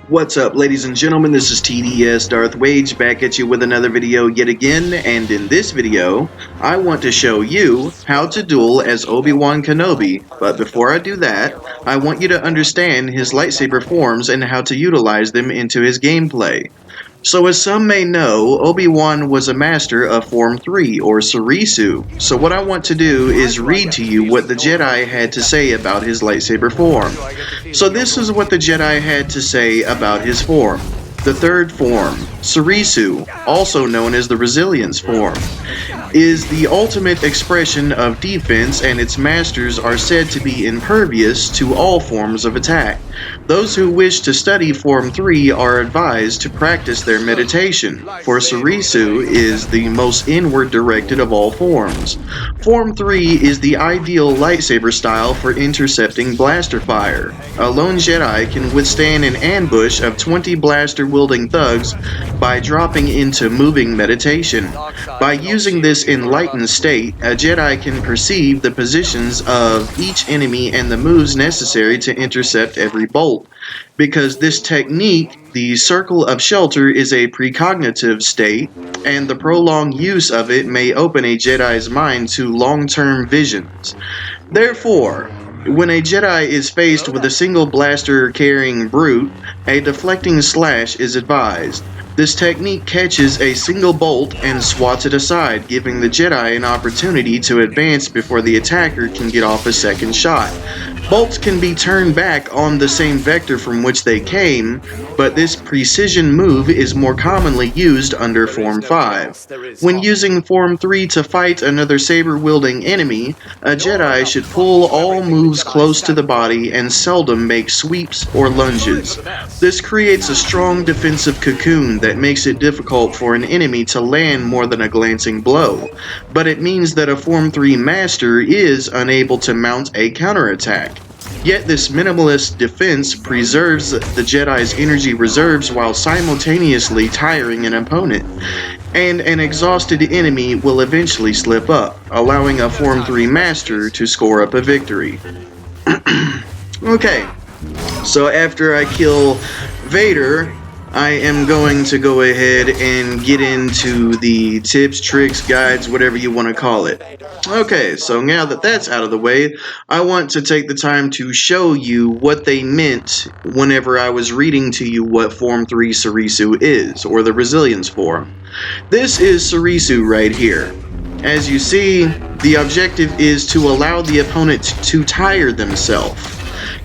What's up, ladies and gentlemen? This is TDS Darth Wage back at you with another video yet again, and in this video, I want to show you how to duel as Obi Wan Kenobi. But before I do that, I want you to understand his lightsaber forms and how to utilize them into his gameplay. So as some may know, Obi-Wan was a master of Form 3, or Surisu. So what I want to do is read to you what the Jedi had to say about his lightsaber form. So this is what the Jedi had to say about his form. The third form, Surisu, also known as the Resilience form, is the ultimate expression of defense, and its masters are said to be impervious to all forms of attack. Those who wish to study Form 3 are advised to practice their meditation, for Surisu is the most inward-directed of all forms. Form 3 is the ideal lightsaber style for intercepting blaster fire. A lone Jedi can withstand an ambush of 20 blaster-wielding thugs by dropping into moving meditation. By using this enlightened state, a Jedi can perceive the positions of each enemy and the moves necessary to intercept every bolt. Because this technique, the circle of shelter, is a precognitive state, and the prolonged use of it may open a Jedi's mind to long-term visions. Therefore, when a Jedi is faced with a single blaster-carrying brute, a deflecting slash is advised. This technique catches a single bolt and swats it aside, giving the Jedi an opportunity to advance before the attacker can get off a second shot. Bolts can be turned back on the same vector from which they came, but this precision move is more commonly used under Form 5. When using Form 3 to fight another saber-wielding enemy, a Jedi should pull all moves close to the body and seldom make sweeps or lunges. This creates a strong defensive cocoon that makes it difficult for an enemy to land more than a glancing blow, but it means that a Form 3 master is unable to mount a counterattack. Yet this minimalist defense preserves the Jedi's energy reserves while simultaneously tiring an opponent, and an exhausted enemy will eventually slip up, allowing a Form 3 master to score up a victory. Okay, so after I kill Vader, I am going to go ahead and get into the tips, tricks, guides, whatever you want to call it. Okay, so now that that's out of the way, I want to take the time to show you what they meant whenever I was reading to you what Form 3 Surisu is, or the Resilience form. This is Surisu right here. As you see, the objective is to allow the opponent to tire themselves.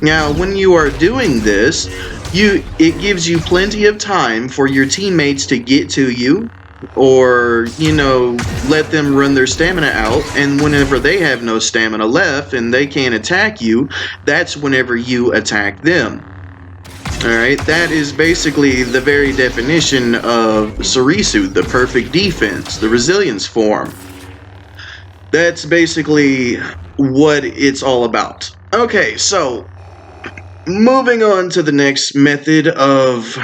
Now, when you are doing this, it gives you plenty of time for your teammates to get to you, or, let them run their stamina out, and whenever they have no stamina left and they can't attack you, that's whenever you attack them. Alright, that is basically the very definition of Surisu, the perfect defense, the resilience form. That's basically what it's all about. Okay, so moving on to the next method of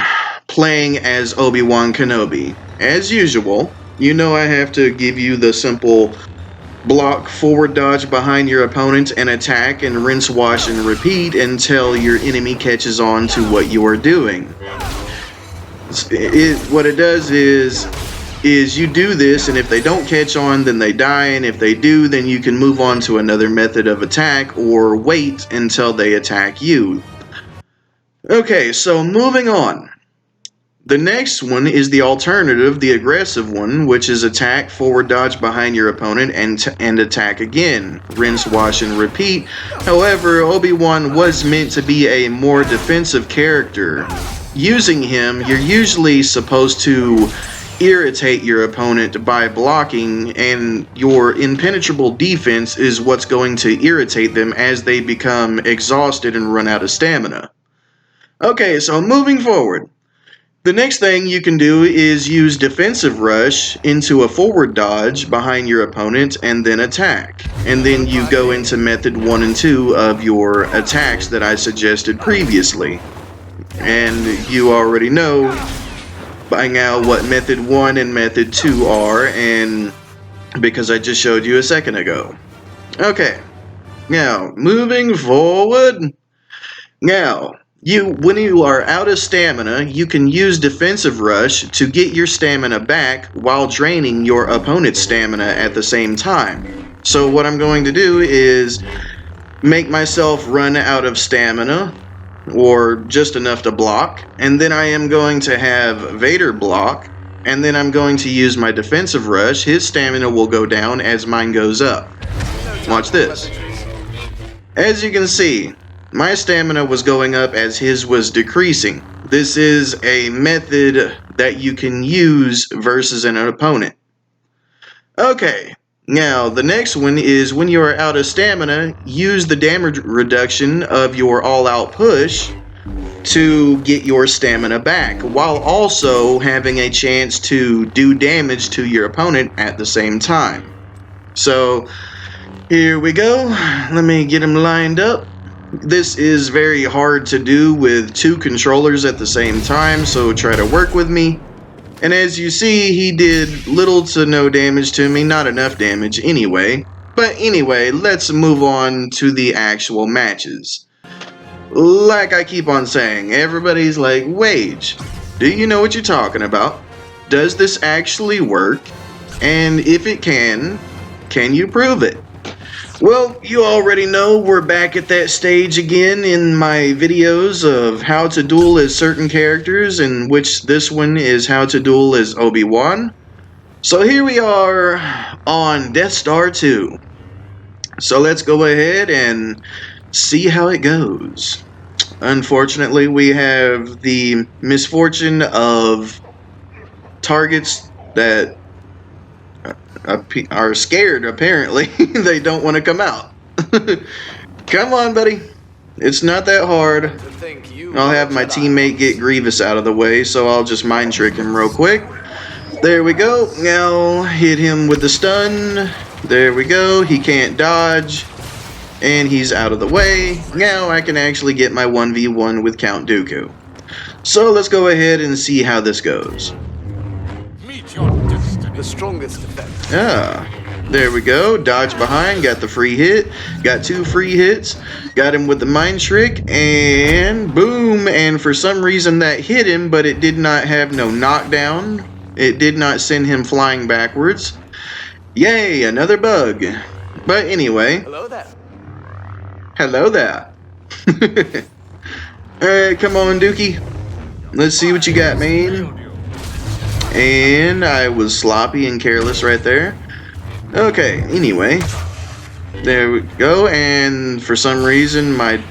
playing as Obi Wan Kenobi. As usual, I have to give you the simple block, forward dodge behind your opponent, and attack, and rinse, wash, and repeat until your enemy catches on to what you are doing. What it does is you do this, and if they don't catch on, then they die, and if they do, then you can move on to another method of attack, or wait until they attack you. Okay, so moving on. The next one is the alternative, the aggressive one, which is attack, forward dodge behind your opponent, and attack again. Rinse, wash, and repeat. However, Obi-Wan was meant to be a more defensive character. Using him, you're usually supposed to irritate your opponent by blocking, and your impenetrable defense is what's going to irritate them as they become exhausted and run out of stamina. Okay, so moving forward. The next thing you can do is use defensive rush into a forward dodge behind your opponent and then attack. And then you go into method 1 and 2 of your attacks that I suggested previously. And you already know by now what method 1 and method 2 are, and because I just showed you a second ago. Okay, now moving forward. Now, When you are out of stamina, you can use Defensive Rush to get your stamina back while draining your opponent's stamina at the same time. So what I'm going to do is make myself run out of stamina, or just enough to block, and then I am going to have Vader block, and then I'm going to use my Defensive Rush. His stamina will go down as mine goes up. Watch this. As you can see, my stamina was going up as his was decreasing. This is a method that you can use versus an opponent. Okay, now the next one is when you are out of stamina, use the damage reduction of your all-out push to get your stamina back, while also having a chance to do damage to your opponent at the same time. So, here we go. Let me get him lined up. This is very hard to do with two controllers at the same time, so try to work with me. And as you see, he did little to no damage to me, not enough damage anyway. But anyway, let's move on to the actual matches. Like I keep on saying, everybody's like, Wage, do you know what you're talking about? Does this actually work? And if it can you prove it? Well, you already know we're back at that stage again in my videos of how to duel as certain characters, in which this one is how to duel as Obi-Wan. So here we are on Death Star 2. So let's go ahead and see how it goes. Unfortunately, we have the misfortune of targets that are scared, apparently. They don't want to come out. Come on, buddy. It's not that hard. I'll have my teammate get Grievous out of the way, so I'll just mind trick him real quick. There we go. Now hit him with the stun. There we go. He can't dodge. And he's out of the way. Now I can actually get my 1v1 with Count Dooku. So let's go ahead and see how this goes. The strongest effect. There we go. Dodge behind, got the free hit, got 2 free hits, got him with the mind trick, and boom. And for some reason that hit him, but it did not have no knockdown. It did not send him flying backwards. Yay, another bug. But anyway. Hello there. Hello there. Alright, come on, Dookie. Let's see what you got, man. And I was sloppy and careless right there. Okay, anyway. There we go, and for some reason when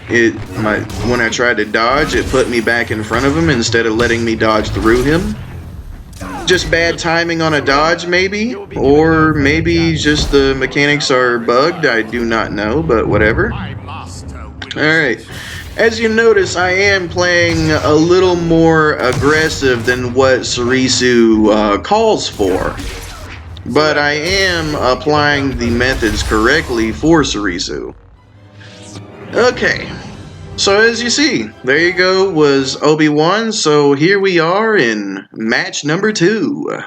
I tried to dodge, it put me back in front of him instead of letting me dodge through him. Just bad timing on a dodge, maybe? Or maybe just the mechanics are bugged, I do not know, but whatever. Alright, as you notice, I am playing a little more aggressive than what Surisu calls for. But I am applying the methods correctly for Surisu. Okay, so as you see, there you go, was Obi-Wan. So here we are in match number 2.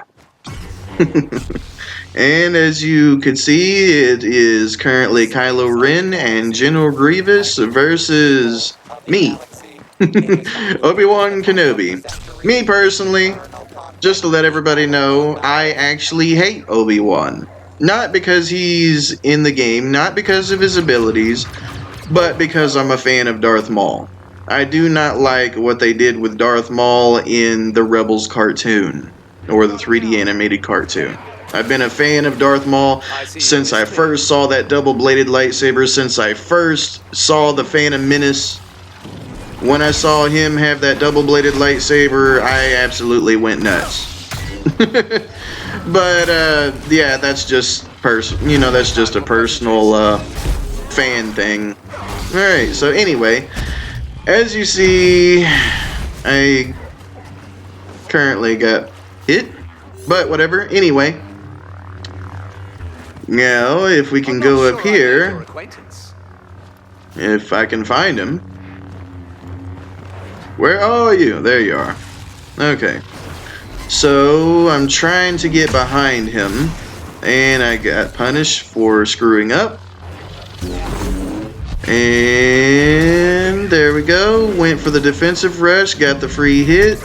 And as you can see, it is currently Kylo Ren and General Grievous versus me, Obi Wan Kenobi. Me personally, just to let everybody know, I actually hate Obi-Wan. Not because he's in the game, not because of his abilities, but because I'm a fan of Darth Maul. I do not like what they did with Darth Maul in the Rebels cartoon, or the 3D animated cartoon. I've been a fan of Darth Maul since I first saw that double-bladed lightsaber, since I first saw the Phantom Menace. When I saw him have that double-bladed lightsaber, I absolutely went nuts. But yeah, that's just that's just a personal fan thing. All right, so anyway, as you see, I currently got hit, but whatever. Anyway. Now, if we can go up here, if I can find him. Where are you? There you are. Okay. So, I'm trying to get behind him, and I got punished for screwing up. And And there we go. Went for the defensive rush, got the free hit.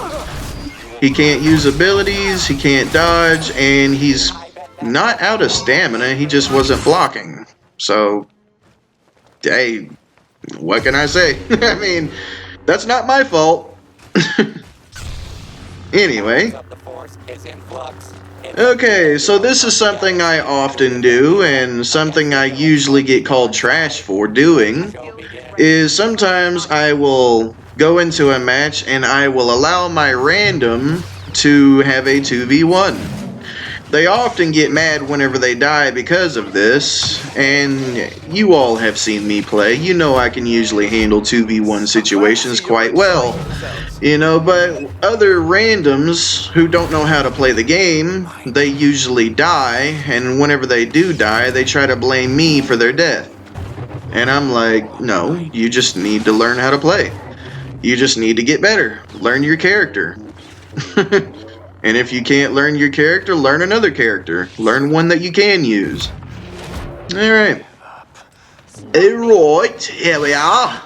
He can't use abilities, he can't dodge, and he's not out of stamina, he just wasn't blocking. So, hey, what can I say? I mean, that's not my fault. Anyway. Okay, so this is something I often do, and something I usually get called trash for doing, is sometimes I will go into a match and I will allow my random to have a 2v1. They often get mad whenever they die because of this, and you all have seen me play. You know I can usually handle 2v1 situations quite well. You know, but other randoms who don't know how to play the game, they usually die, and whenever they do die, they try to blame me for their death. And I'm like, no, you just need to learn how to play. You just need to get better. Learn your character. And if you can't learn your character, learn another character. Learn one that you can use. Alright. Alright, here we are.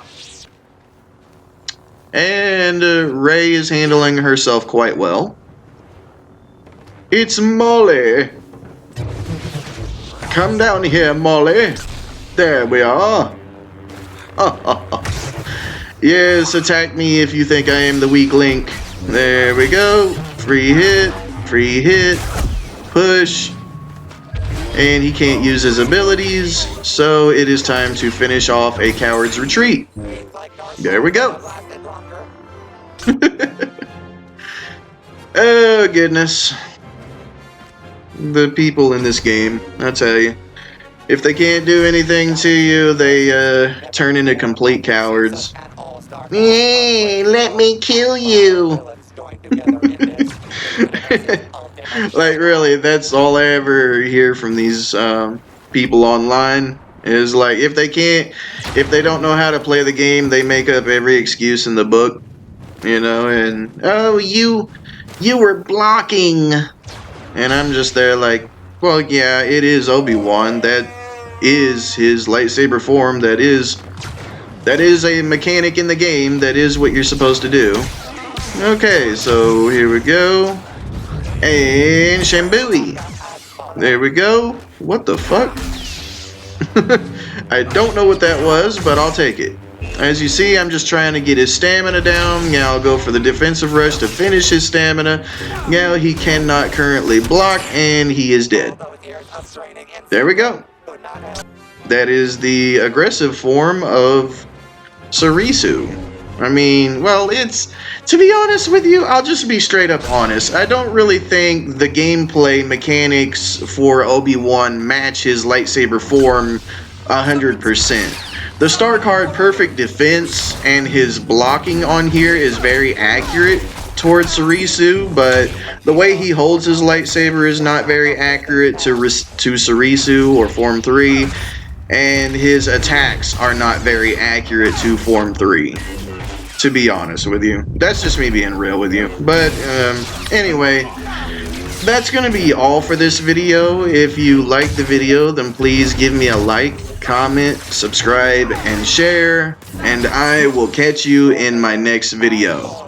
And Rey is handling herself quite well. It's Molly. Come down here, Molly. There we are. Yes, attack me if you think I am the weak link. There we go. Free hit, push. And he can't use his abilities, so it is time to finish off a coward's retreat. There we go. Oh, goodness. The people in this game, I tell you. If they can't do anything to you, they turn into complete cowards. Hey, let me kill you. Like, really, that's all I ever hear from these people online. Is like, if they don't know how to play the game, they make up every excuse in the book. You know, and, oh, you were blocking. And I'm just there like, well, yeah, it is Obi-Wan. That is his lightsaber form. That is a mechanic in the game. That is what you're supposed to do. Okay, so here we go. And Shambui. There we go. What the fuck? I don't know what that was, but I'll take it. As you see, I'm just trying to get his stamina down. Now I'll go for the defensive rush to finish his stamina. Now he cannot currently block, and he is dead. There we go. That is the aggressive form of Sarisu. I mean, well, to be honest with you, I'll just be straight up honest. I don't really think the gameplay mechanics for Obi-Wan match his lightsaber form 100%. The star card perfect defense and his blocking on here is very accurate towards Sarisu, but the way he holds his lightsaber is not very accurate to Sarisu or Form 3, and his attacks are not very accurate to Form 3. To be honest with you. That's just me being real with you. But anyway, that's going to be all for this video. If you like the video, then please give me a like, comment, subscribe, and share. And I will catch you in my next video.